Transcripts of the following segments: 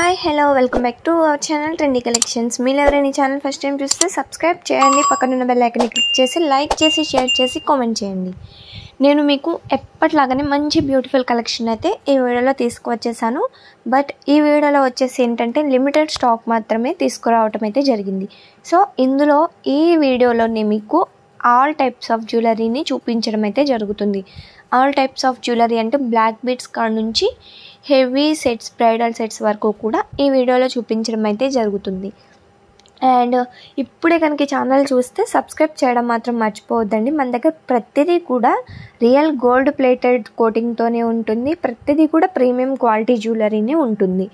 Hi hello welcome back to our channel trendy collections. మీరు ఎవరైనా ఈ ఛానల్ ఫస్ట్ టైం చూస్తే సబ్స్క్రైబ్ చేయండి, పక్కనున్న బెల్ ఐకాన్ని క్లిక్ చేసి లైక్ చేసి షేర్ చేసి కామెంట్ చేయండి. నేను మీకు ఎప్పటిలాగానే మంచి బ్యూటిఫుల్ కలెక్షన్ అయితే ఈ వీడియోలో తీసుకువచ్చేసాను. బట్ ఈ వీడియోలో వచ్చేసి ఏంటంటే లిమిటెడ్ స్టాక్ మాత్రమే తీసుకురావటం అయితే జరిగింది. సో ఇందులో ఈ వీడియోలోనే మీకు ఆల్ టైప్స్ ఆఫ్ జ్యువెలరీని చూపించడం అయితే జరుగుతుంది. ఆల్ టైప్స్ ఆఫ్ జ్యువెలరీ అంటే బ్లాక్ బీడ్స్ కాడ నుంచి హెవీ సెట్స్, బ్రైడల్ సెట్స్ వరకు కూడా ఈ వీడియోలో చూపించడం అయితే జరుగుతుంది. అండ్ ఇప్పుడే కనుక ఛానల్ చూస్తే సబ్స్క్రైబ్ చేయడం మాత్రం మర్చిపోవద్దండి. మన దగ్గర ప్రతిదీ కూడా రియల్ గోల్డ్ ప్లేటెడ్ కోటింగ్తోనే ఉంటుంది. ప్రతిదీ కూడా ప్రీమియం క్వాలిటీ జ్యువెలరీనే ఉంటుంది.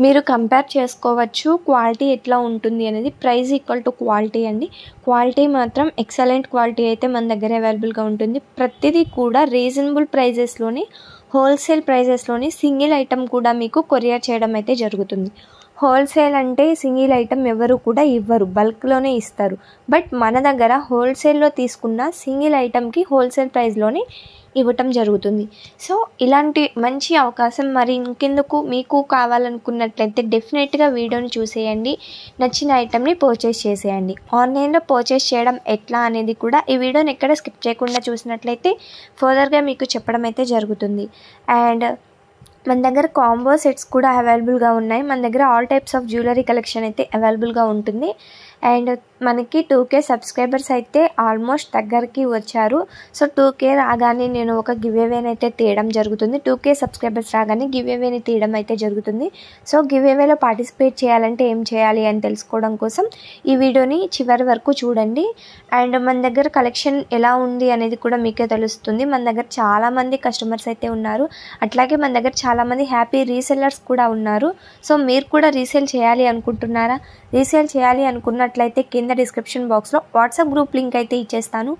మీరు కంపేర్ చేసుకోవచ్చు క్వాలిటీ ఎట్లా ఉంటుంది అనేది. ప్రైస్ ఈక్వల్ టు క్వాలిటీ అండి. క్వాలిటీ మాత్రం ఎక్సలెంట్ క్వాలిటీ అయితే మన దగ్గర అవైలబుల్గా ఉంటుంది. ప్రతిదీ కూడా రీజనబుల్ ప్రైజెస్లోని, హోల్సేల్ ప్రైజెస్లోని సింగిల్ ఐటమ్ కూడా మీకు కొరియర్ చేయడం అయితే జరుగుతుంది. హోల్సేల్ అంటే సింగిల్ ఐటమ్ ఎవరు కూడా ఇవ్వరు, బల్క్లోనే ఇస్తారు. బట్ మన దగ్గర హోల్సేల్లో తీసుకున్న సింగిల్ ఐటమ్కి హోల్సేల్ ప్రైస్లోనే ఇవ్వటం జరుగుతుంది. సో ఇలాంటి మంచి అవకాశం మరి ఇంకెందుకు, మీకు కావాలనుకున్నట్లయితే డెఫినెట్గా వీడియోని చూసేయండి, నచ్చిన ఐటమ్ని పర్చేస్ చేసేయండి. ఆన్లైన్లో పర్చేస్ చేయడం ఎట్లా అనేది కూడా ఈ వీడియోని ఎక్కడ స్కిప్ చేయకుండా చూసినట్లయితే ఫర్దర్గా మీకు చెప్పడం అయితే జరుగుతుంది. అండ్ మన దగ్గర కాంబో సెట్స్ కూడా అవైలబుల్గా ఉన్నాయి. మన దగ్గర all types of jewellery collection అయితే అవైలబుల్గా ఉంటుంది. అండ్ మనకి 2K సబ్స్క్రైబర్స్ అయితే ఆల్మోస్ట్ దగ్గరికి వచ్చారు. సో 2K రాగానే నేను ఒక గివ్ అవేని అయితే తీయడం జరుగుతుంది. 2K సబ్స్క్రైబర్స్ రాగానే గివ్ అవేని తీయడం అయితే జరుగుతుంది. సో గివ్ అవేలో పార్టిసిపేట్ చేయాలంటే ఏం చేయాలి అని తెలుసుకోవడం కోసం ఈ వీడియోని చివరి వరకు చూడండి. అండ్ మన దగ్గర కలెక్షన్ ఎలా ఉంది అనేది కూడా మీకే తెలుస్తుంది. మన దగ్గర చాలామంది కస్టమర్స్ అయితే ఉన్నారు. అట్లాగే మన దగ్గర చాలామంది హ్యాపీ రీసెల్లర్స్ కూడా ఉన్నారు. సో మీరు కూడా రీసేల్ చేయాలి అనుకుంటున్నారా? రీసేల్ చేయాలి అనుకున్నట్లయితే కింద డిస్క్రిప్షన్ బాక్స్లో వాట్సాప్ గ్రూప్ లింక్ అయితే ఇచ్చేస్తాను.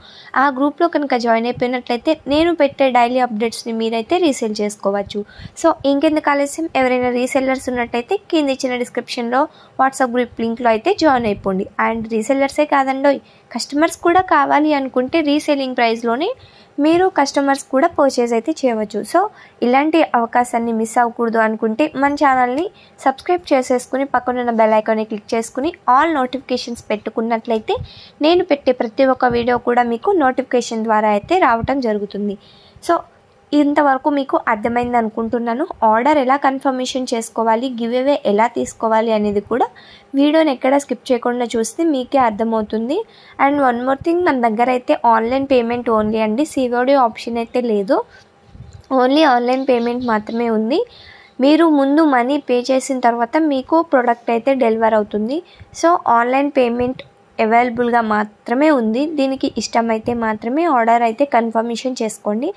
ఆ గ్రూప్లో కనుక జాయిన్ అయిపోయినట్లయితే నేను పెట్టే డైలీ అప్డేట్స్ని మీరైతే రీసేల్ చేసుకోవచ్చు. సో ఇంకెందుకు ఆలస్యం, ఎవరైనా రీసెల్లర్స్ ఉన్నట్టయితే కింద ఇచ్చిన డిస్క్రిప్షన్లో వాట్సాప్ గ్రూప్ లింక్లో అయితే జాయిన్ అయిపోండి. అండ్ రీసెల్లర్సే కాదండోయ్, కస్టమర్స్ కూడా కావాలి అనుకుంటే రీసేలింగ్ ప్రైస్లోనే మీరు కస్టమర్స్ కూడా పర్చేజ్ అయితే చేయవచ్చు. సో ఇలాంటి అవకాశాన్ని మిస్ అవ్వకూడదు అనుకుంటే మన ఛానల్ని సబ్స్క్రైబ్ చేసేసుకుని పక్కనున్న బెల్ ఐకాన్ని క్లిక్ చేసుకుని ఆల్ నోటిఫికేషన్స్ పెట్టుకున్నట్లయితే నేను పెట్టే ప్రతి ఒక్క వీడియో కూడా మీకు నోటిఫికేషన్ ద్వారా అయితే రావటం జరుగుతుంది. సో ఇంతవరకు మీకు అర్థమైంది అనుకుంటున్నాను. ఆర్డర్ ఎలా కన్ఫర్మేషన్ చేసుకోవాలి, గివ్ అవే ఎలా తీసుకోవాలి అనేది కూడా వీడియోని ఎక్కడ స్కిప్ చేయకుండా చూస్తే మీకే అర్థమవుతుంది. అండ్ వన్ మోర్ థింగ్, మన దగ్గర అయితే ఆన్లైన్ పేమెంట్ ఓన్లీ అండి. COD ఆప్షన్ అయితే లేదు, ఓన్లీ ఆన్లైన్ పేమెంట్ మాత్రమే ఉంది. మీరు ముందు మనీ పే చేసిన తర్వాత మీకు ప్రోడక్ట్ అయితే డెలివర్ అవుతుంది. సో ఆన్లైన్ పేమెంట్ అవైలబుల్గా మాత్రమే ఉంది. దీనికి ఇష్టమైతే మాత్రమే ఆర్డర్ అయితే కన్ఫర్మేషన్ చేసుకోండి.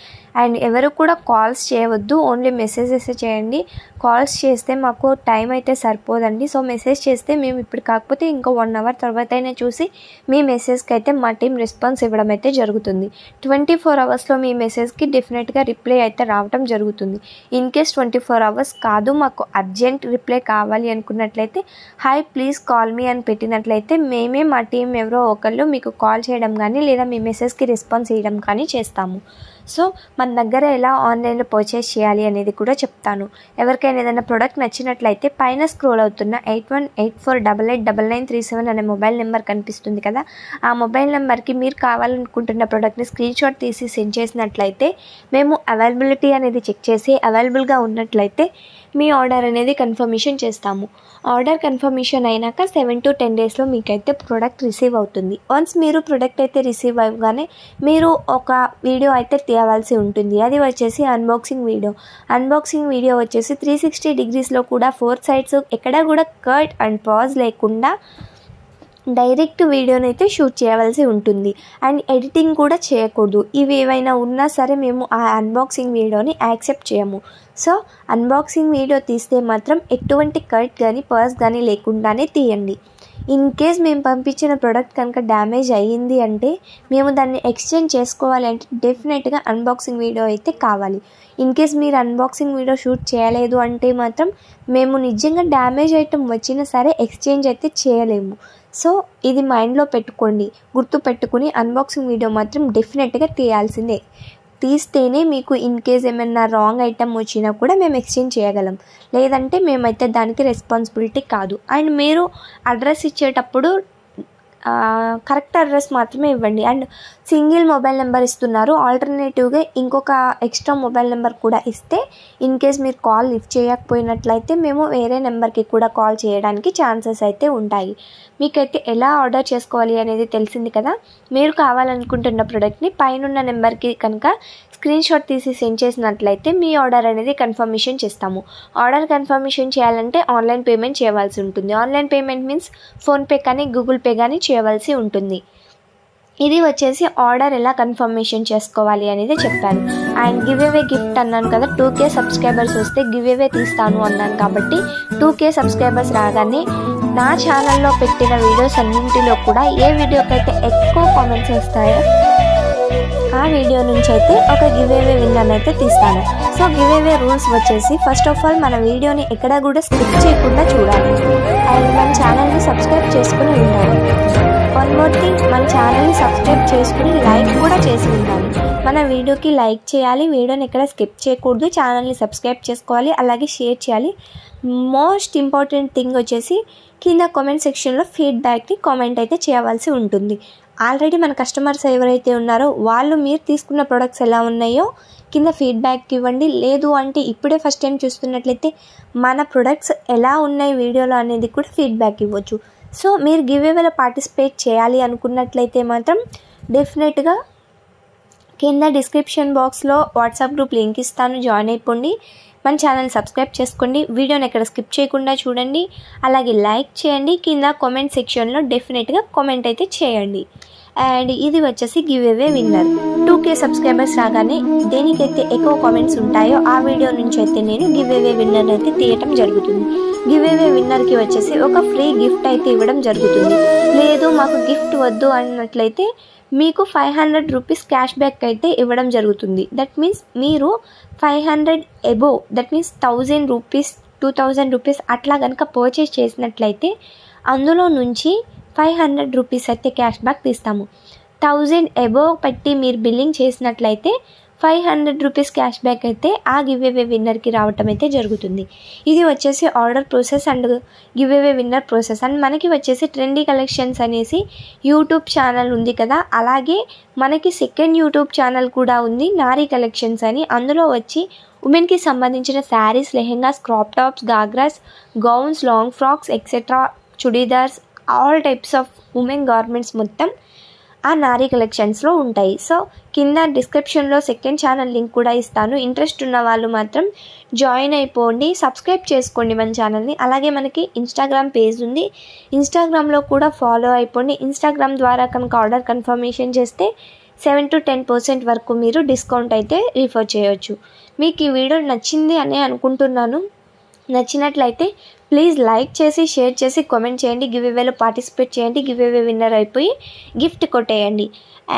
అండ్ ఎవరు కూడా కాల్స్ చేయవద్దు, ఓన్లీ మెసేజెస్ చేయండి. కాల్స్ చేస్తే మాకు టైం అయితే సరిపోదండి. సో మెసేజ్ చేస్తే మేము ఇప్పుడు కాకపోతే ఇంకో 1 అవర్ తర్వాత అయినా చూసి మీ మెసేజ్కి అయితే మా టీం రెస్పాన్స్ ఇవ్వడం అయితే జరుగుతుంది. 24 అవర్స్లో మీ మెసేజ్కి డెఫినెట్గా రిప్లై అయితే రావడం జరుగుతుంది. ఇన్ కేస్ 24 అవర్స్ కాదు, మాకు అర్జెంట్ రిప్లై కావాలి అనుకున్నట్లయితే హాయ్ ప్లీజ్ కాల్ మీ అని పెట్టినట్లయితే మేమే మా టీం ఎవరో ఒకళ్ళు మీకు కాల్ చేయడం కానీ లేదా మీ మెసేజ్కి రెస్పాన్స్ ఇవ్వడం కానీ చేస్తాము. సో మన దగ్గర ఎలా ఆన్లైన్లో పర్చేస్ చేయాలి అనేది కూడా చెప్తాను. ఎవరికైనా ఏదైనా ప్రోడక్ట్ నచ్చినట్లయితే పైన స్క్రోల్ అవుతున్న 8184889937 అనే మొబైల్ నెంబర్ కనిపిస్తుంది కదా, ఆ మొబైల్ నెంబర్కి మీరు కావాలనుకుంటున్న ప్రోడక్ట్ని స్క్రీన్ షాట్ తీసి సెండ్ చేసినట్లయితే మేము అవైలబిలిటీ అనేది చెక్ చేసి అవైలబుల్గా ఉన్నట్లయితే మీ ఆర్డర్ అనేది కన్ఫర్మేషన్ చేస్తాము. ఆర్డర్ కన్ఫర్మేషన్ అయినాక 7 to 10 డేస్లో మీకైతే ప్రోడక్ట్ రిసీవ్ అవుతుంది. వన్స్ మీరు ప్రోడక్ట్ అయితే రిసీవ్ అవ్వగానే మీరు ఒక వీడియో అయితే తీయవలసి ఉంటుంది. అది వచ్చేసి అన్బాక్సింగ్ వీడియో. అన్బాక్సింగ్ వీడియో వచ్చేసి 360 degreesలో కూడా 4 sides ఎక్కడ కూడా కట్ అండ్ పాజ్ లేకుండా డైరెక్ట్ వీడియోని అయితే షూట్ చేయవలసి ఉంటుంది. అండ్ ఎడిటింగ్ కూడా చేయకూడదు. ఇవి ఏవైనా ఉన్నా సరే మేము ఆ అన్బాక్సింగ్ వీడియోని యాక్సెప్ట్ చేయము. సో అన్బాక్సింగ్ వీడియో తీస్తే మాత్రం ఎటువంటి కట్ కానీ పాజ్ కానీ లేకుండానే తీయండి. ఇన్ కేస్ మేము పంపించిన ప్రోడక్ట్ కనుక డ్యామేజ్ అయ్యింది అంటే మేము దాన్ని ఎక్స్చేంజ్ చేసుకోవాలి అంటే డెఫినెట్గా అన్బాక్సింగ్ వీడియో అయితే కావాలి. ఇన్ కేస్ మీరు అన్బాక్సింగ్ వీడియో షూట్ చేయలేదు అంటే మాత్రం మేము నిజంగా డ్యామేజ్ ఐటమ్ వచ్చినా సరే ఎక్స్చేంజ్ అయితే చేయలేము. సో ఇది మైండ్లో పెట్టుకోండి, గుర్తు పెట్టుకుని అన్బాక్సింగ్ వీడియో మాత్రం డెఫినెట్గా తీయాల్సిందే. తీస్తేనే మీకు ఇన్ కేస్ ఏమైనా రాంగ్ ఐటమ్ వచ్చినా కూడా మేము ఎక్స్చేంజ్ చేయగలం, లేదంటే మేమైతే దానికి రెస్పాన్సిబిలిటీ కాదు. అండ్ మీరు అడ్రస్ ఇచ్చేటప్పుడు కరెక్ట్ అడ్రస్ మాత్రమే ఇవ్వండి. అండ్ సింగిల్ మొబైల్ నెంబర్ ఇస్తున్నారు, ఆల్టర్నేటివ్గా ఇంకొక ఎక్స్ట్రా మొబైల్ నెంబర్ కూడా ఇస్తే ఇన్ కేస్ మీరు కాల్ లిఫ్ట్ చేయకపోయినట్లయితే మేము వేరే నెంబర్కి కూడా కాల్ చేయడానికి ఛాన్సెస్ అయితే ఉంటాయి. మీకైతే ఎలా ఆర్డర్ చేసుకోవాలి అనేది తెలిసింది కదా. మీరు కావాలనుకుంటున్న ప్రోడక్ట్ని పైనున్న నెంబర్కి కనుక స్క్రీన్ షాట్ తీసి సెండ్ చేసినట్లయితే మీ ఆర్డర్ అనేది కన్ఫర్మేషన్ చేస్తాము. ఆర్డర్ కన్ఫర్మేషన్ చేయాలంటే ఆన్లైన్ పేమెంట్ చేయవలసి ఉంటుంది. ఆన్లైన్ పేమెంట్ మీన్స్ ఫోన్పే కానీ గూగుల్ పే కానీ చేయవలసి ఉంటుంది. ఇది వచ్చేసి ఆర్డర్ ఎలా కన్ఫర్మేషన్ చేసుకోవాలి అనేది చెప్పాను. అండ్ గివ్ అవే గిఫ్ట్ అన్నాను కదా, 2K సబ్స్క్రైబర్స్ వస్తే గివ్ అవే తీస్తాను అన్నాను కాబట్టి 2K సబ్స్క్రైబర్స్ రాగానే నా ఛానల్లో పెట్టిన వీడియోస్ అన్నింటిలో కూడా ఏ వీడియోకైతే ఎక్కువ కామెంట్స్ వస్తాయో ఆ వీడియో నుంచి అయితే ఒక గివ్ అవే విన్నర్ అయితే తీస్తాను. సో గివ్ అవే రూల్స్ వచ్చేసి ఫస్ట్ ఆఫ్ ఆల్ మన వీడియోని ఎక్కడ కూడా స్కిప్ చేయకుండా చూడాలి. అండ్ మన ఛానల్ని సబ్స్క్రైబ్ చేసుకుని ఉండాలి. వన్ మోర్ థింగ్, మన ఛానల్ని సబ్స్క్రైబ్ చేసుకుని లైక్ కూడా చేసి ఉండాలి. మన వీడియోకి లైక్ చేయాలి, వీడియోని ఎక్కడ స్కిప్ చేయకూడదు, ఛానల్ని సబ్స్క్రైబ్ చేసుకోవాలి, అలాగే షేర్ చేయాలి. మోస్ట్ ఇంపార్టెంట్ థింగ్ వచ్చేసి కింద కామెంట్ సెక్షన్లో ఫీడ్బ్యాక్ని కామెంట్ అయితే చేయవలసి ఉంటుంది. ఆల్రెడీ మన కస్టమర్స్ ఎవరైతే ఉన్నారో వాళ్ళు మీరు తీసుకున్న ప్రొడక్ట్స్ ఎలా ఉన్నాయో కింద ఫీడ్బ్యాక్ ఇవ్వండి. లేదు అంటే ఇప్పుడే ఫస్ట్ టైం చూస్తున్నట్లయితే మన ప్రొడక్ట్స్ ఎలా ఉన్నాయి వీడియోలో అనేది కూడా ఫీడ్బ్యాక్ ఇవ్వచ్చు. సో మీరు గివ్ అవేలో పార్టిసిపేట్ చేయాలి అనుకున్నట్లయితే మాత్రం డెఫినెట్గా కింద డిస్క్రిప్షన్ బాక్స్లో వాట్సాప్ గ్రూప్ లింక్ ఇస్తాను, జాయిన్ అయిపోండి. మన ఛానల్ సబ్స్క్రైబ్ చేసుకోండి, వీడియోని ఎక్కడ స్కిప్ చేయకుండా చూడండి, అలాగే లైక్ చేయండి. కింద కామెంట్ సెక్షన్లో డెఫినెట్గా కామెంట్ అయితే చేయండి. అండ్ ఇది వచ్చేసి give away winner. 2K subscribers రాగానే దేనికైతే ఎక్కువ కామెంట్స్ ఉంటాయో ఆ వీడియో నుంచి అయితే నేను గివ్ అవే విన్నర్ అయితే తీయటం జరుగుతుంది. గివ్ అవే విన్నర్కి వచ్చేసి ఒక ఫ్రీ గిఫ్ట్ అయితే ఇవ్వడం జరుగుతుంది. లేదు మాకు గిఫ్ట్ వద్దు అన్నట్లయితే మీకు 500 రూపీస్ క్యాష్ బ్యాక్ అయితే ఇవ్వడం జరుగుతుంది. దట్ మీన్స్ మీరు 500 above, that means 1000 rupees 2000 rupees అట్లా కనుక పర్చేస్ చేసినట్లయితే అందులో నుంచి 500 రూపీస్ అయితే క్యాష్ బ్యాక్ తీస్తాము. 1000 అబోవ్ పెట్టి మీరు బిల్లింగ్ చేసినట్లయితే 500 రూపీస్ క్యాష్ బ్యాక్ అయితే ఆ గివ్ అవే విన్నర్కి రావటం అయితే జరుగుతుంది. ఇది వచ్చేసి order process and give away winner process. And మనకి వచ్చేసి ట్రెండీ కలెక్షన్స్ అనేసి యూట్యూబ్ ఛానల్ ఉంది కదా, అలాగే మనకి సెకండ్ యూట్యూబ్ ఛానల్ కూడా ఉంది, నారీ కలెక్షన్స్ అని. అందులో వచ్చి ఉమెన్కి సంబంధించిన saris, lehengas, crop tops, ghagras, gowns, long frocks etcetera, churidars, all types of women garments మొత్తం ఆ నారీ కలెక్షన్స్లో ఉంటాయి. సో కింద డిస్క్రిప్షన్లో సెకండ్ ఛానల్ లింక్ కూడా ఇస్తాను. ఇంట్రెస్ట్ ఉన్న వాళ్ళు మాత్రం జాయిన్ అయిపోండి, సబ్స్క్రైబ్ చేసుకోండి మన ఛానల్ని. అలాగే మనకి ఇన్స్టాగ్రామ్ పేజ్ ఉంది, ఇన్స్టాగ్రామ్లో కూడా ఫాలో అయిపోండి. ఇన్స్టాగ్రామ్ ద్వారా కనుక ఆర్డర్ కన్ఫర్మేషన్ చేస్తే 7 to 10% వరకు మీరు డిస్కౌంట్ అయితే రిఫర్ చేయొచ్చు. మీకు ఈ వీడియో నచ్చింది అని అనుకుంటున్నాను. నచ్చినట్లయితే ప్లీజ్ లైక్ చేసి షేర్ చేసి కామెంట్ చేయండి, గివ్ అవేలో పార్టిసిపేట్ చేయండి, గివ్ అవే విన్నర్ అయిపోయి గిఫ్ట్ కొట్టేయండి.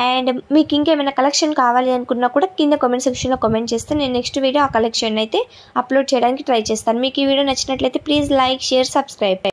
అండ్ మీకు ఇంకేమైనా కలెక్షన్ కావాలి అనుకున్నా కూడా కింద కామెంట్ సెక్షన్లో కామెంట్ చేస్తే నేను నెక్స్ట్ వీడియో ఆ కలెక్షన్ అయితే అప్లోడ్ చేయడానికి ట్రై చేస్తాను. మీకు ఈ వీడియో నచ్చినట్లయితే ప్లీజ్ లైక్, షేర్, సబ్స్క్రైబ్.